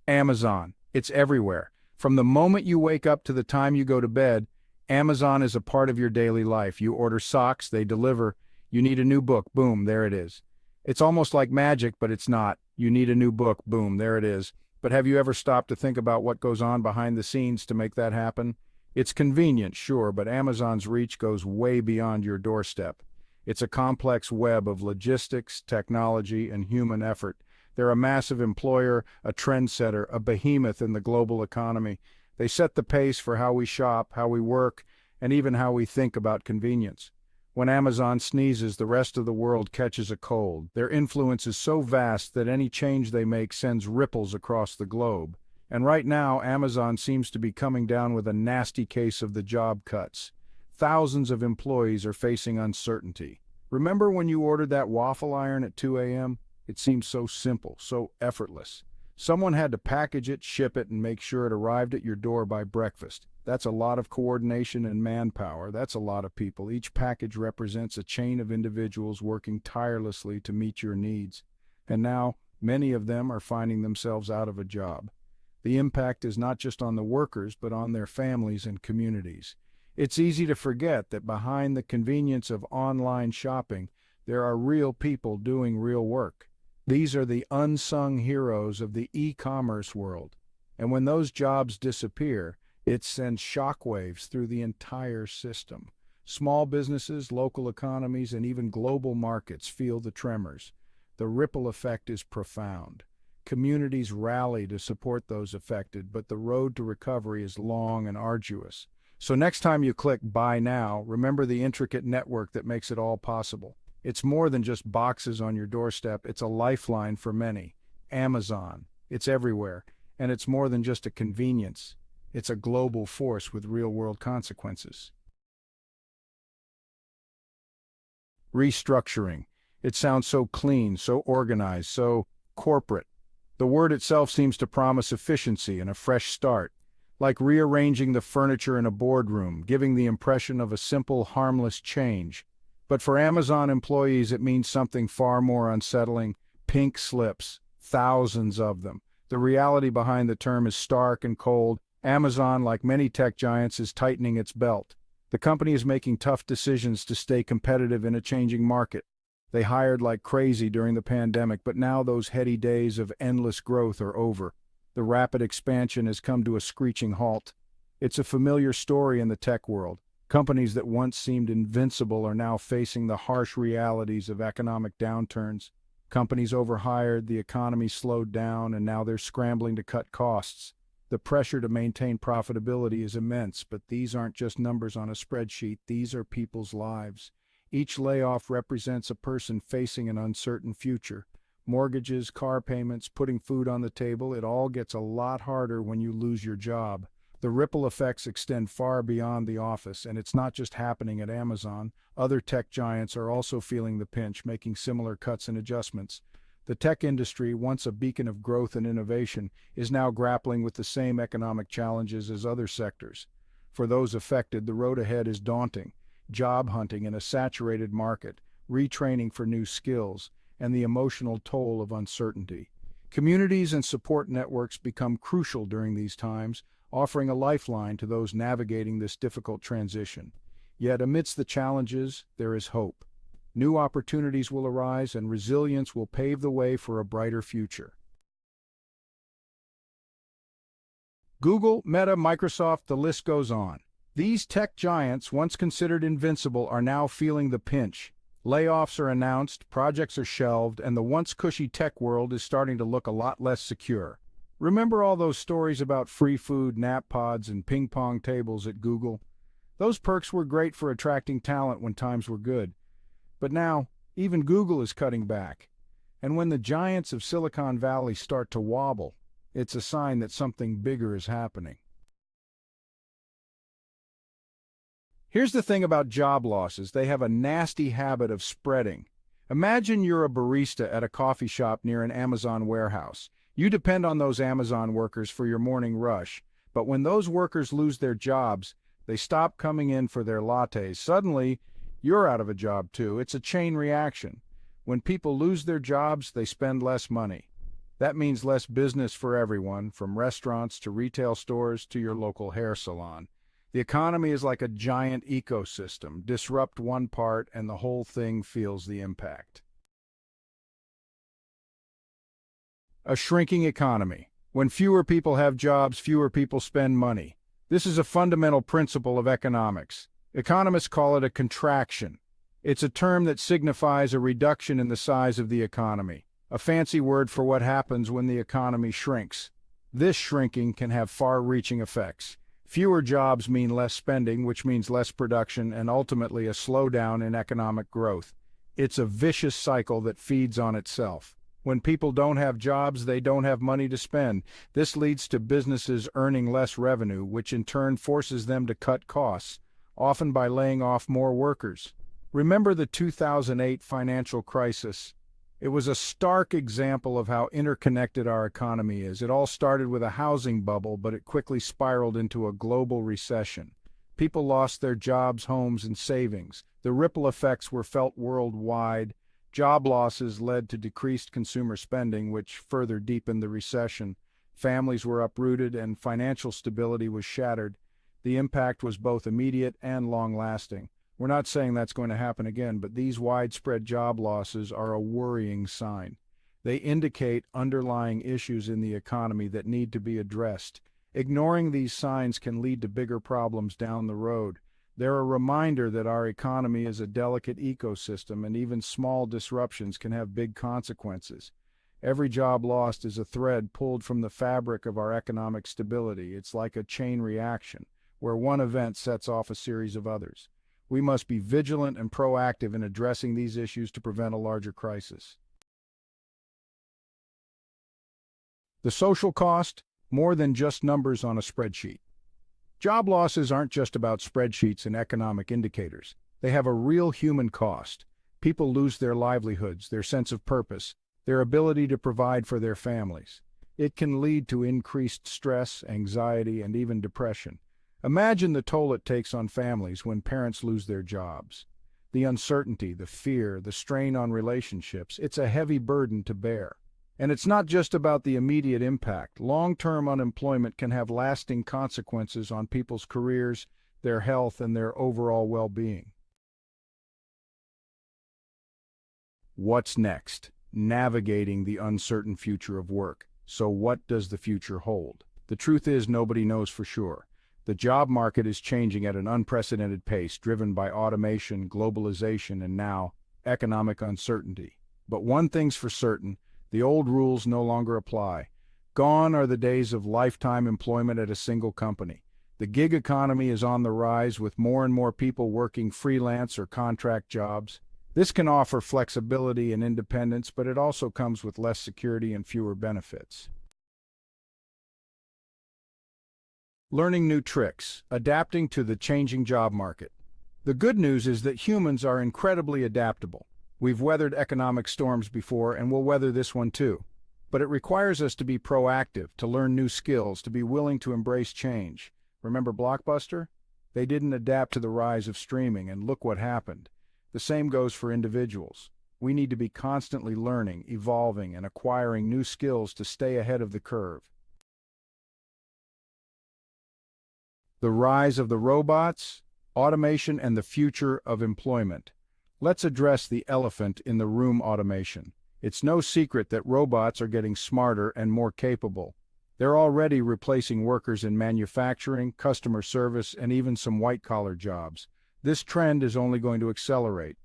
Amazon. It's everywhere. From the moment you wake up to the time you go to bed, Amazon is a part of your daily life. You order socks, they deliver. You need a new book, boom, there it is. It's almost like magic, but it's not. You need a new book, boom, there it is. But have you ever stopped to think about what goes on behind the scenes to make that happen? It's convenient, sure, but Amazon's reach goes way beyond your doorstep. It's a complex web of logistics, technology, and human effort. They're a massive employer, a trendsetter, a behemoth in the global economy. They set the pace for how we shop, how we work, and even how we think about convenience. When Amazon sneezes, the rest of the world catches a cold. Their influence is so vast that any change they make sends ripples across the globe. And right now, Amazon seems to be coming down with a nasty case of the job cuts. Thousands of employees are facing uncertainty. Remember when you ordered that waffle iron at 2 a.m.? It seemed so simple, so effortless. Someone had to package it, ship it, and make sure it arrived at your door by breakfast. That's a lot of coordination and manpower. That's a lot of people. Each package represents a chain of individuals working tirelessly to meet your needs. And now, many of them are finding themselves out of a job. The impact is not just on the workers, but on their families and communities. It's easy to forget that behind the convenience of online shopping, there are real people doing real work. These are the unsung heroes of the e-commerce world. And when those jobs disappear, it sends shockwaves through the entire system. Small businesses, local economies, and even global markets feel the tremors. The ripple effect is profound. Communities rally to support those affected, but the road to recovery is long and arduous. So next time you click Buy Now, remember the intricate network that makes it all possible. It's more than just boxes on your doorstep, it's a lifeline for many. Amazon, it's everywhere, and it's more than just a convenience. It's a global force with real-world consequences. Restructuring. It sounds so clean, so organized, so corporate. The word itself seems to promise efficiency and a fresh start, like rearranging the furniture in a boardroom, giving the impression of a simple, harmless change. But for Amazon employees, it means something far more unsettling: pink slips, thousands of them. The reality behind the term is stark and cold. Amazon, like many tech giants, is tightening its belt. The company is making tough decisions to stay competitive in a changing market. They hired like crazy during the pandemic, but now those heady days of endless growth are over. The rapid expansion has come to a screeching halt. It's a familiar story in the tech world. Companies that once seemed invincible are now facing the harsh realities of economic downturns. Companies overhired, the economy slowed down, and now they're scrambling to cut costs. The pressure to maintain profitability is immense, but these aren't just numbers on a spreadsheet. These are people's lives. Each layoff represents a person facing an uncertain future. Mortgages, car payments, putting food on the table, it all gets a lot harder when you lose your job. The ripple effects extend far beyond the office, and it's not just happening at Amazon. Other tech giants are also feeling the pinch, making similar cuts and adjustments. The tech industry, once a beacon of growth and innovation, is now grappling with the same economic challenges as other sectors. For those affected, the road ahead is daunting. Job hunting in a saturated market, retraining for new skills, and the emotional toll of uncertainty. Communities and support networks become crucial during these times, offering a lifeline to those navigating this difficult transition. Yet amidst the challenges, there is hope. New opportunities will arise, and resilience will pave the way for a brighter future. Google, Meta, Microsoft, the list goes on. These tech giants, once considered invincible, are now feeling the pinch. Layoffs are announced, projects are shelved, and the once cushy tech world is starting to look a lot less secure. Remember all those stories about free food, nap pods, and ping pong tables at Google? Those perks were great for attracting talent when times were good. But now, even Google is cutting back. And when the giants of Silicon Valley start to wobble, it's a sign that something bigger is happening. Here's the thing about job losses: they have a nasty habit of spreading. Imagine you're a barista at a coffee shop near an Amazon warehouse. You depend on those Amazon workers for your morning rush, but when those workers lose their jobs, they stop coming in for their lattes. Suddenly, you're out of a job too. It's a chain reaction. When people lose their jobs, they spend less money. That means less business for everyone, from restaurants to retail stores to your local hair salon. The economy is like a giant ecosystem. Disrupt one part and the whole thing feels the impact. A shrinking economy. When fewer people have jobs, fewer people spend money. This is a fundamental principle of economics. Economists call it a contraction. It's a term that signifies a reduction in the size of the economy, a fancy word for what happens when the economy shrinks. This shrinking can have far-reaching effects. Fewer jobs mean less spending, which means less production and ultimately a slowdown in economic growth. It's a vicious cycle that feeds on itself. When people don't have jobs, they don't have money to spend. This leads to businesses earning less revenue, which in turn forces them to cut costs, often by laying off more workers. Remember the 2008 financial crisis? It was a stark example of how interconnected our economy is. It all started with a housing bubble, but it quickly spiraled into a global recession. People lost their jobs, homes, and savings. The ripple effects were felt worldwide. Job losses led to decreased consumer spending, which further deepened the recession. Families were uprooted and financial stability was shattered. The impact was both immediate and long-lasting. We're not saying that's going to happen again, but these widespread job losses are a worrying sign. They indicate underlying issues in the economy that need to be addressed. Ignoring these signs can lead to bigger problems down the road. They're a reminder that our economy is a delicate ecosystem, and even small disruptions can have big consequences. Every job lost is a thread pulled from the fabric of our economic stability. It's like a chain reaction, where one event sets off a series of others. We must be vigilant and proactive in addressing these issues to prevent a larger crisis. The social cost, more than just numbers on a spreadsheet. Job losses aren't just about spreadsheets and economic indicators. They have a real human cost. People lose their livelihoods, their sense of purpose, their ability to provide for their families. It can lead to increased stress, anxiety, and even depression. Imagine the toll it takes on families when parents lose their jobs. The uncertainty, the fear, the strain on relationships, it's a heavy burden to bear. And it's not just about the immediate impact. Long-term unemployment can have lasting consequences on people's careers, their health, and their overall well-being. What's next? Navigating the uncertain future of work. So what does the future hold? The truth is, nobody knows for sure. The job market is changing at an unprecedented pace, driven by automation, globalization, and now, economic uncertainty. But one thing's for certain, the old rules no longer apply. Gone are the days of lifetime employment at a single company. The gig economy is on the rise, with more and more people working freelance or contract jobs. This can offer flexibility and independence, but it also comes with less security and fewer benefits. Learning new tricks, adapting to the changing job market. The good news is that humans are incredibly adaptable. We've weathered economic storms before and we'll weather this one too. But it requires us to be proactive, to learn new skills, to be willing to embrace change. Remember Blockbuster? They didn't adapt to the rise of streaming, and look what happened. The same goes for individuals. We need to be constantly learning, evolving, and acquiring new skills to stay ahead of the curve. The rise of the robots, automation, and the future of employment. Let's address the elephant in the room: automation. It's no secret that robots are getting smarter and more capable. They're already replacing workers in manufacturing, customer service, and even some white-collar jobs. This trend is only going to accelerate.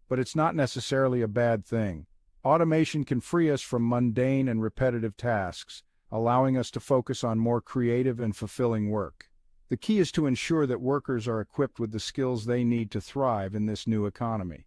But it's not necessarily a bad thing. Automation can free us from mundane and repetitive tasks, allowing us to focus on more creative and fulfilling work. The key is to ensure that workers are equipped with the skills they need to thrive in this new economy.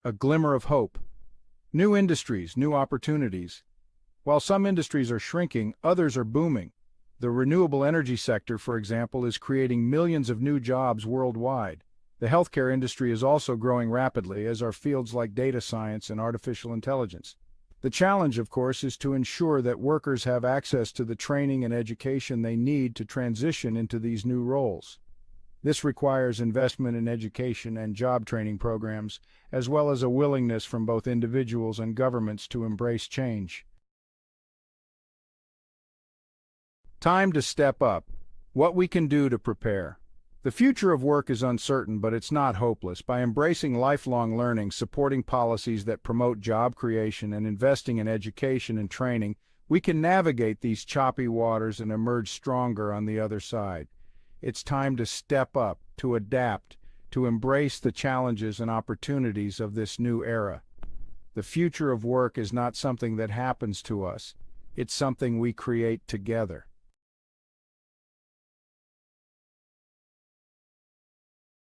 A glimmer of hope. New industries, new opportunities. While some industries are shrinking, others are booming. The renewable energy sector, for example, is creating millions of new jobs worldwide. The healthcare industry is also growing rapidly, as are fields like data science and artificial intelligence. The challenge, of course, is to ensure that workers have access to the training and education they need to transition into these new roles. This requires investment in education and job training programs, as well as a willingness from both individuals and governments to embrace change. Time to step up. What we can do to prepare. The future of work is uncertain, but it's not hopeless. By embracing lifelong learning, supporting policies that promote job creation, and investing in education and training, we can navigate these choppy waters and emerge stronger on the other side. It's time to step up, to adapt, to embrace the challenges and opportunities of this new era. The future of work is not something that happens to us. It's something we create together.